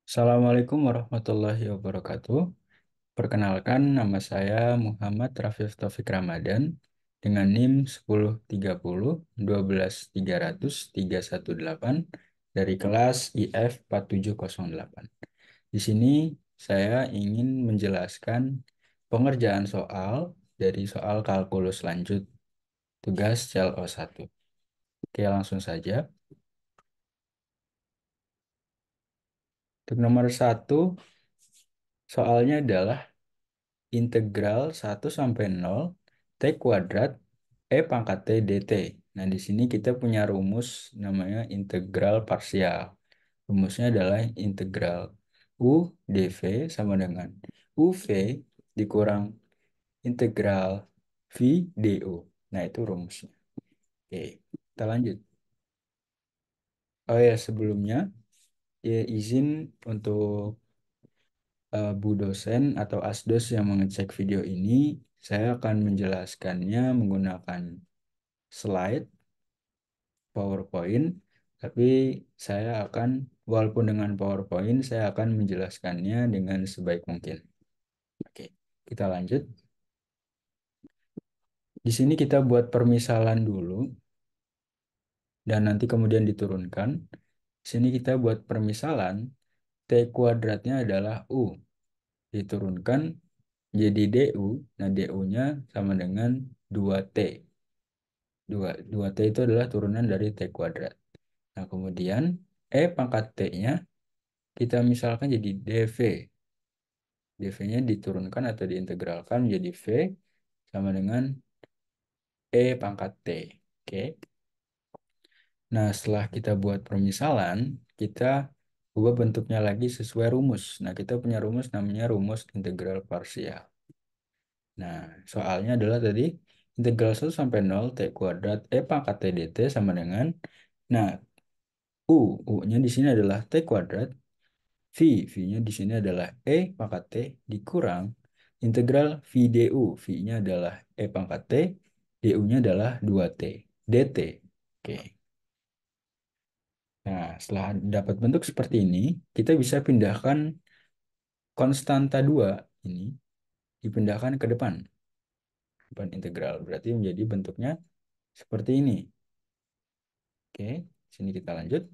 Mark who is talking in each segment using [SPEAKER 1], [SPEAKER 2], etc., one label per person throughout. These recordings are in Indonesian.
[SPEAKER 1] Assalamualaikum warahmatullahi wabarakatuh. Perkenalkan, nama saya Muhammad Rafif Taufik Ramadan dengan NIM 1030 12300 318 dari kelas IF 4708. Di sini saya ingin menjelaskan pengerjaan soal dari soal kalkulus lanjut tugas CLO 1. Oke, langsung saja. Untuk nomor 1, soalnya adalah integral 1 sampai 0 T kuadrat E pangkat T dt. Nah, di sini kita punya rumus namanya integral parsial. Rumusnya adalah integral U dV sama dengan UV dikurang integral V du. Nah, itu rumusnya. Oke, kita lanjut. Oh ya, sebelumnya ya izin untuk Bu dosen atau asdos yang mengecek video ini, saya akan menjelaskannya menggunakan slide PowerPoint, tapi saya akan, walaupun dengan PowerPoint, saya akan menjelaskannya dengan sebaik mungkin. Oke, kita lanjut. Di sini kita buat permisalan dulu, dan nanti kemudian diturunkan. Di sini kita buat permisalan, T kuadratnya adalah U. Diturunkan jadi DU, nah DU-nya sama dengan 2T. 2T itu adalah turunan dari T kuadrat. Nah, kemudian E pangkat T-nya kita misalkan jadi DV. DV-nya diturunkan atau diintegralkan menjadi V sama dengan E pangkat T. Oke. Nah, setelah kita buat permisalan, kita ubah bentuknya lagi sesuai rumus. Nah, kita punya rumus namanya rumus integral parsial. Nah, soalnya adalah tadi integral 1 sampai 0 T kuadrat E pangkat T dt sama dengan, nah, U-nya di sini adalah T kuadrat, V-nya di sini adalah E pangkat T dikurang integral V du. V-nya adalah E pangkat T, du-nya adalah 2T, dt. Oke. Nah, setelah dapat bentuk seperti ini, kita bisa pindahkan konstanta 2 ini, dipindahkan ke depan integral. Berarti menjadi bentuknya seperti ini. Oke, sini kita lanjut.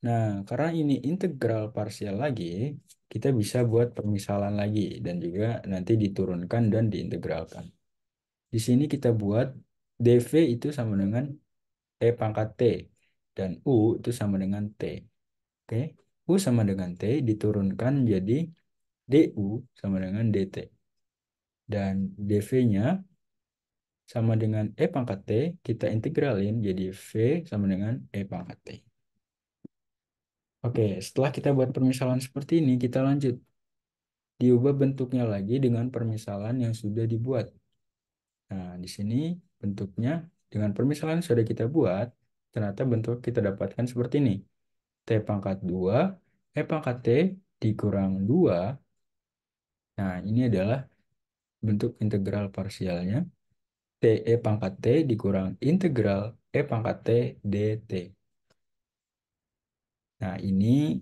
[SPEAKER 1] Nah, karena ini integral parsial lagi, kita bisa buat permisalan lagi dan juga nanti diturunkan dan diintegralkan. Di sini kita buat dv itu sama dengan E pangkat T dan U itu sama dengan T. Oke, U sama dengan T diturunkan jadi DU sama dengan DT. Dan dv-nya sama dengan E pangkat T, kita integralin jadi V sama dengan E pangkat T. Oke, setelah kita buat permisalan seperti ini, kita lanjut. Diubah bentuknya lagi dengan permisalan yang sudah dibuat. Nah, di sini bentuknya dengan permisalan yang sudah kita buat, ternyata bentuk kita dapatkan seperti ini. T pangkat 2, E pangkat T dikurang 2. Nah, ini adalah bentuk integral parsialnya. T E pangkat T dikurang integral E pangkat T dt. Nah, ini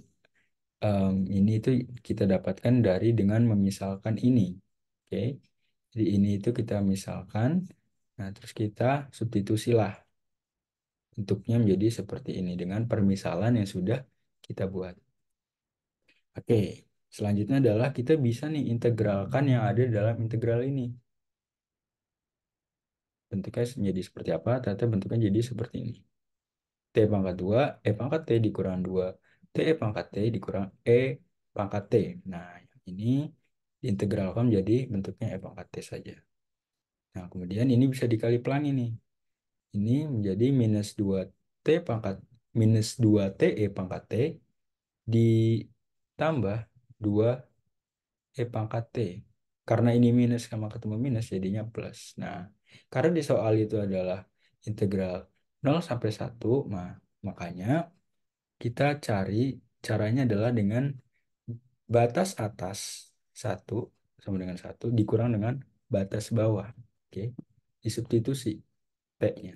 [SPEAKER 1] itu kita dapatkan dari dengan memisalkan ini. Oke. Jadi ini itu kita misalkan, nah terus kita substitusilah bentuknya menjadi seperti ini dengan permisalan yang sudah kita buat. Oke, selanjutnya adalah kita bisa nih integralkan yang ada dalam integral ini. Bentuknya menjadi seperti apa? Ternyata bentuknya jadi seperti ini. T pangkat 2, E pangkat T dikurang 2, T E pangkat T dikurang E pangkat T. Nah, yang ini diintegralkan menjadi bentuknya E pangkat T saja. Nah, kemudian ini bisa dikali pelan ini. Ini menjadi minus 2 TE pangkat T ditambah 2 E pangkat T. Karena ini minus sama ketemu minus jadinya plus. Nah, karena di soal itu adalah integral 0 sampai 1, makanya kita cari caranya adalah dengan batas atas 1 sama dengan 1 dikurang dengan batas bawah. Oke, disubstitusi T-nya.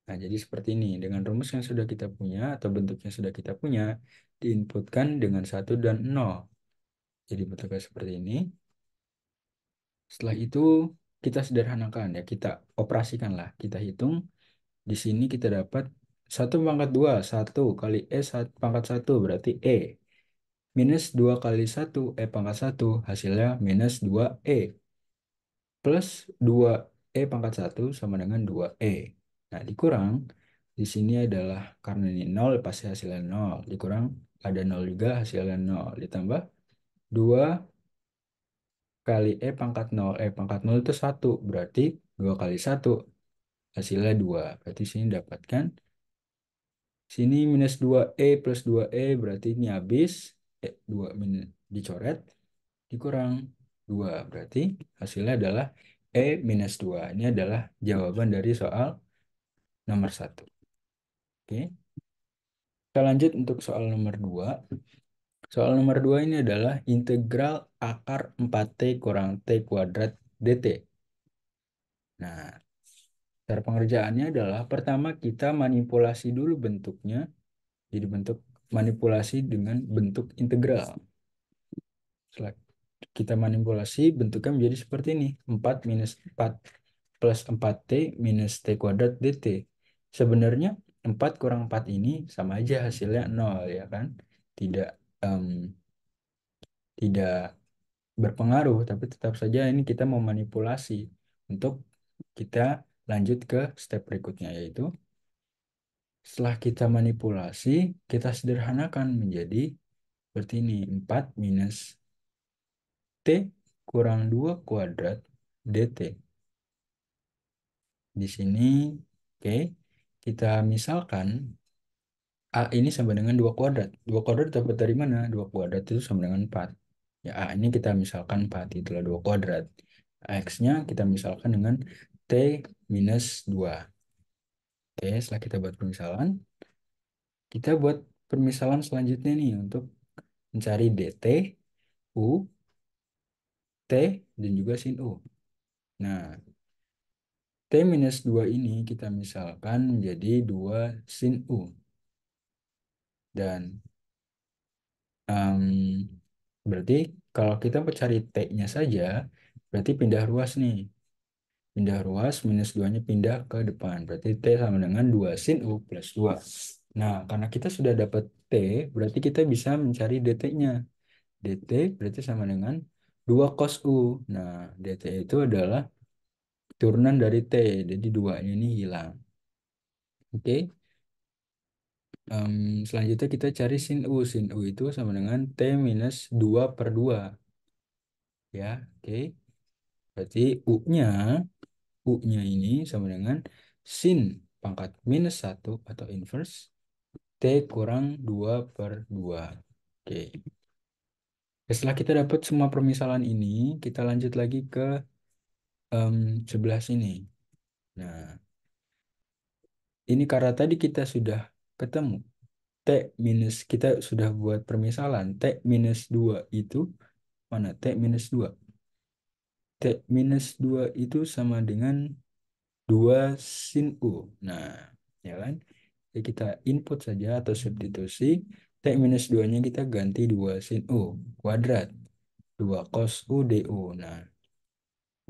[SPEAKER 1] Nah, jadi seperti ini. Dengan rumus yang sudah kita punya atau bentuk yang sudah kita punya, diinputkan dengan 1 dan 0. Jadi bentuknya seperti ini. Setelah itu kita sederhanakan ya, kita operasikan lah. Kita hitung. Di sini kita dapat 1 pangkat 2, 1 kali E pangkat 1 berarti E. Minus 2 kali 1 E pangkat 1 hasilnya minus 2E. Plus 2E pangkat 1 sama dengan 2E. Nah, dikurang. Di sini adalah karena ini 0 pasti hasilnya 0. Dikurang ada 0 juga hasilnya 0. Ditambah 2 kali E pangkat 0. E pangkat 0 itu 1. Berarti 2 kali 1 hasilnya 2. Berarti sini dapatkan. Sini minus 2E plus 2E berarti ini habis. 2 dicoret. Dikurang 2. Berarti hasilnya adalah E minus 2. Ini adalah jawaban dari soal nomor 1. Oke. Kita lanjut untuk soal nomor 2. Soal nomor 2 ini adalah integral akar 4T kurang T kuadrat dt. Nah, cara pengerjaannya adalah pertama kita manipulasi dulu bentuknya. Jadi bentuk manipulasi dengan bentuk integral. Setelah kita manipulasi bentuknya menjadi seperti ini. 4 minus 4 plus 4T minus T kuadrat dt. Sebenarnya 4 kurang 4 ini sama aja hasilnya 0 ya kan. Tidak em, tidak berpengaruh, tapi tetap saja ini kita mau manipulasi untuk kita lanjut ke step berikutnya, yaitu setelah kita manipulasi, kita sederhanakan menjadi seperti ini. 4 minus T kurang 2 kuadrat dt. Di sini, oke, kita misalkan A ini sama dengan 2 kuadrat. 2 kuadrat dapat dari mana? 2 kuadrat itu sama dengan 4. Ya, A ini kita misalkan 4, itulah 2 kuadrat. X-nya kita misalkan dengan T minus 2. Oke, setelah kita buat permisalan, kita buat permisalan selanjutnya nih untuk mencari dt, u, t, dan juga sin u. Nah, T minus 2 ini kita misalkan menjadi 2 sin U. Dan berarti kalau kita mau cari T-nya saja, berarti pindah ruas nih. Pindah ruas, minus 2-nya pindah ke depan. Berarti T sama dengan 2 sin U plus 2. Nah, karena kita sudah dapat T, berarti kita bisa mencari dt-nya. Dt berarti sama dengan 2 cos U. Nah, dt itu adalah turunan dari T, jadi 2-nya ini hilang. Oke. Selanjutnya kita cari sin U. Sin U itu sama dengan T minus 2 per 2. Ya, oke. Berarti U-nya ini sama dengan sin pangkat minus 1 atau inverse T kurang 2 per 2. Oke. Setelah kita dapat semua permisalan ini, kita lanjut lagi ke sebelah sini. Nah, ini karena tadi kita sudah ketemu T minus, kita sudah buat permisalan T minus 2 itu mana? T minus 2. T minus 2 itu sama dengan 2 sin U. Nah, ya kan? Jadi kita input saja atau substitusi. T minus 2-nya kita ganti 2 sin U kuadrat. 2 cos U DU. Nah,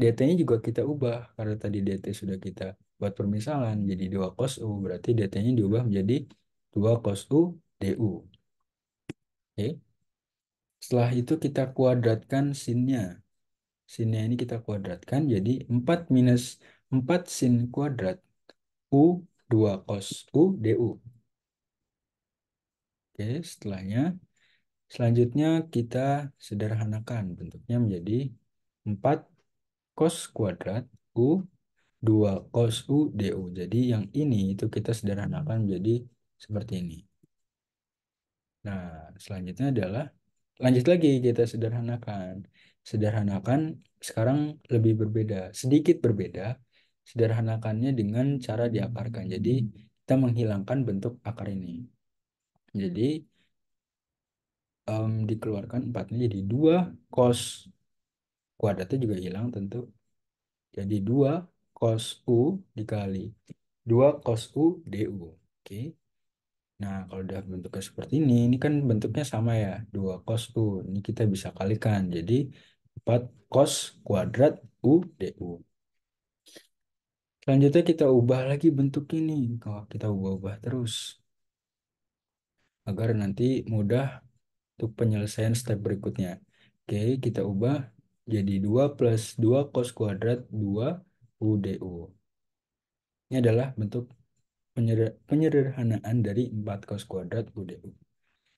[SPEAKER 1] dt-nya juga kita ubah. Karena tadi dt sudah kita buat permisalan. Jadi 2 cos U. Berarti dt-nya diubah menjadi 2 cos U DU. Oke. Setelah itu kita kuadratkan sinnya. Sinnya ini kita kuadratkan jadi 4 minus 4 sin kuadrat U 2 cos U DU. Oke, selanjutnya kita sederhanakan bentuknya menjadi 4 cos kuadrat U 2 cos U DU. Jadi yang ini itu kita sederhanakan menjadi seperti ini. Nah, selanjutnya adalah lanjut lagi kita sederhanakan. Sederhanakan sekarang lebih berbeda, sedikit berbeda. Sederhanakannya dengan cara diakarkan. Jadi kita menghilangkan bentuk akar ini. Jadi dikeluarkan 4-nya jadi 2 cos kuadratnya juga hilang tentu. Jadi 2 cos U dikali 2 cos U DU. Oke. Nah, kalau udah bentuknya seperti ini kan bentuknya sama ya, 2 cos U. Ini kita bisa kalikan, jadi 4 cos kuadrat U DU. Selanjutnya kita ubah lagi bentuk ini. Kalau kita ubah-ubah terus, agar nanti mudah untuk penyelesaian step berikutnya. Oke, kita ubah jadi 2 plus 2 cos kuadrat 2 U DU. Ini adalah bentuk penyederhanaan dari 4 cos kuadrat U DU.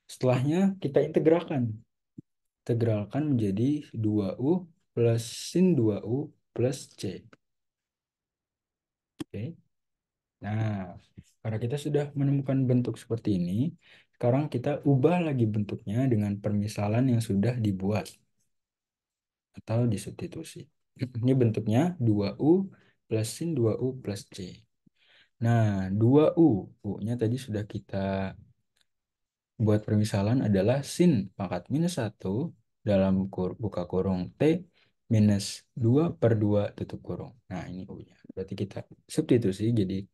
[SPEAKER 1] Setelahnya kita integralkan. Integralkan menjadi 2U plus sin 2U plus C. Oke. Nah, karena kita sudah menemukan bentuk seperti ini, sekarang kita ubah lagi bentuknya dengan permisalan yang sudah dibuat atau disubstitusi. Ini bentuknya 2U plus sin 2U plus C. Nah, 2U, U-nya tadi sudah kita buat permisalan adalah sin pangkat minus 1 dalam buka kurung T minus 2 per 2 tutup kurung. Nah, ini U-nya. Berarti kita substitusi, jadi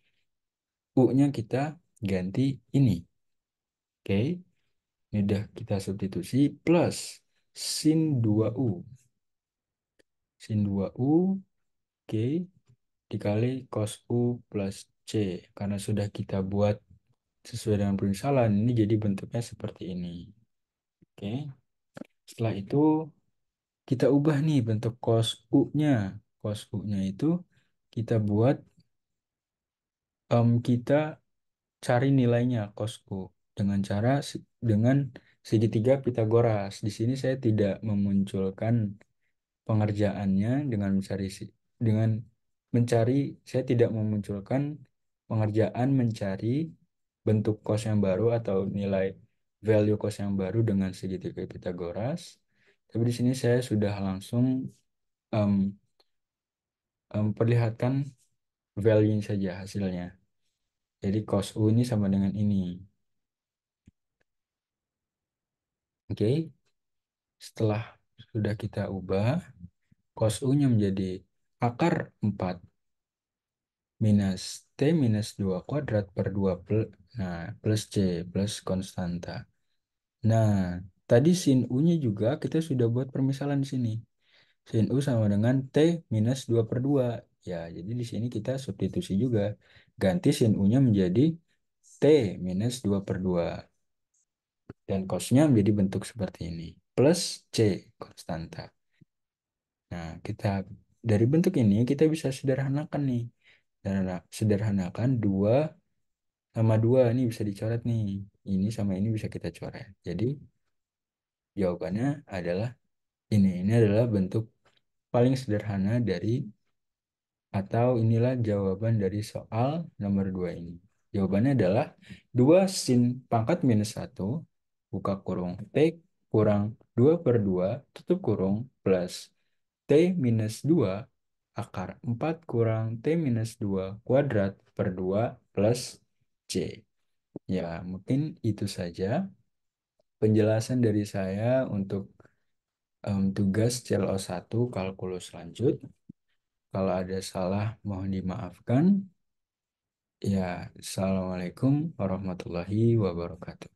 [SPEAKER 1] U-nya kita ganti ini. Oke, ini udah kita substitusi plus sin 2U. Sin 2U, oke, dikali cos U plus C. Karena sudah kita buat sesuai dengan permisalan, ini jadi bentuknya seperti ini. Oke, setelah itu kita ubah nih bentuk cos U-nya. Cos U-nya itu kita buat, kita cari nilainya cos U dengan cara dengan segitiga Pitagoras. Di sini saya tidak memunculkan pengerjaannya dengan dengan mencari, saya tidak memunculkan pengerjaan mencari bentuk cos yang baru atau nilai value cos yang baru dengan segitiga Pitagoras. Tapi di sini saya sudah langsung em, perlihatkan value saja hasilnya. Jadi cos U ini sama dengan ini. Oke, setelah sudah kita ubah, cos U-nya menjadi akar 4 minus T minus 2 kuadrat per 2 nah, plus C plus konstanta. Nah, tadi sin U-nya juga kita sudah buat permisalan di sini. Sin U sama dengan T minus 2 per 2. Ya, jadi di sini kita substitusi juga. Ganti sin U-nya menjadi T minus 2 per 2. Dan cos-nya menjadi bentuk seperti ini. Plus C konstanta. Nah, kita dari bentuk ini kita bisa sederhanakan nih. Sederhanakan 2 sama 2 ini bisa dicoret nih. Ini sama ini bisa kita coret. Jadi jawabannya adalah ini. Ini adalah bentuk paling sederhana dari, atau inilah jawaban dari soal nomor 2 ini. Jawabannya adalah 2 sin pangkat minus 1 buka kurung T kurang 2 per 2 tutup kurung plus T minus 2 akar 4 kurang T minus 2 kuadrat per 2 plus C. Ya, mungkin itu saja penjelasan dari saya untuk tugas CLO 1 kalkulus lanjut. Kalau ada salah mohon dimaafkan. Ya, Assalamualaikum warahmatullahi wabarakatuh.